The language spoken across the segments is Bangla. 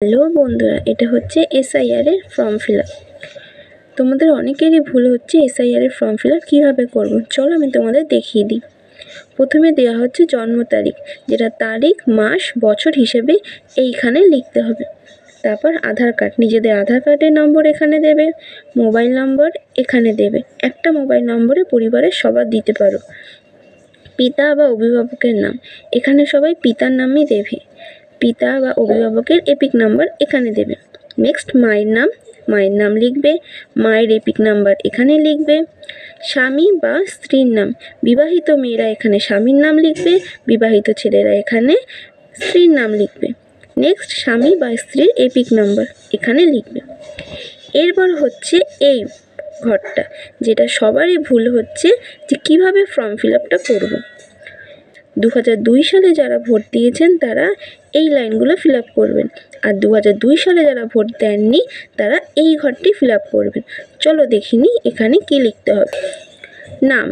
হ্যালো বন্ধুরা, এটা হচ্ছে এসআইআর এর ফর্ম ফিল আপ। তোমাদের অনেকেরই ভুল হচ্ছে এসআইআর এর ফর্ম ফিল আপ কীভাবে করবো, চলো আমি তোমাদের দেখিয়ে দিই। প্রথমে দেওয়া হচ্ছে জন্ম তারিখ, যেটা তারিখ মাস বছর হিসেবে এইখানে লিখতে হবে। তারপর আধার কার্ড, নিজেদের আধার কার্ডের নম্বর এখানে দেবে, মোবাইল নম্বর এখানে দেবে। একটা মোবাইল নম্বরে পরিবারের সবার দিতে পারো। পিতা বা অভিভাবকের নাম, এখানে সবাই পিতার নামই দেবে। পিতা বা অভিভাবকের এপিক নাম্বার এখানে দেবে। নেক্সট মায়ের নাম লিখবে, মায়ের এপিক নাম্বার এখানে লিখবে। স্বামী বা স্ত্রীর নাম, বিবাহিত মেয়েরা এখানে স্বামীর নাম লিখবে, বিবাহিত ছেলেরা এখানে স্ত্রীর নাম লিখবে। নেক্সট স্বামী বা স্ত্রীর এপিক নাম্বার এখানে লিখবে। এরপর হচ্ছে এই ঘরটা, যেটা সবারই ভুল হচ্ছে যে কিভাবে ফর্ম ফিল আপটা করবো। 2002 সালে যারা ভোট দিয়েছেন তারা এই লাইনগুলো ফিল আপ করবেন, আর 2002 সালে যারা ভোট দেননি তারা এই ঘরটি ফিল আপ করবেন। চলো দেখিনি এখানে কি লিখতে হবে। নাম,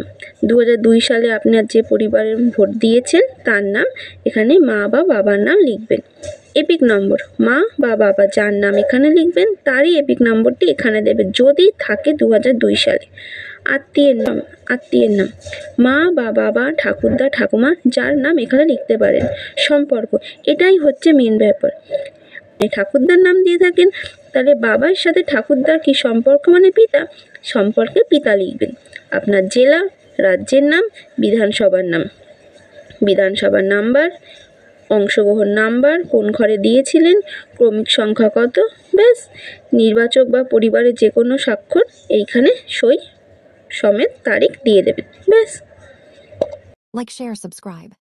2002 সালে আপনার যে পরিবারের ভোট দিয়েছেন তার নাম এখানে মা বা বাবার নাম লিখবেন। এপিক নম্বর, মা বা বাবা যার নাম এখানে লিখবেন তারই এপিক নম্বরটি এখানে দেবেন যদি থাকে 2002 সালে। আত্মীয়ের নাম, মা বা বাবা, ঠাকুরদা, ঠাকুমা যার নাম এখানে লিখতে পারেন। সম্পর্ক, এটাই হচ্ছে মেন ব্যাপার। ঠাকুরদার নাম দিয়ে থাকেন তাহলে বাবার সাথে ঠাকুরদার কি সম্পর্ক, মানে পিতা, সম্পর্কে পিতা লিখবেন। আপনার জেলা, রাজ্যের নাম, বিধানসভার নাম্বার, অংশগ্রহণ নাম্বার, কোন ঘরে দিয়েছিলেন, ক্রমিক সংখ্যা কত, ব্যাস। নির্বাচক বা পরিবারের যে কোনো স্বাক্ষর এইখানে সই সমেত তারিখ দিয়ে দেবেন, ব্যাস। Like, share, subscribe.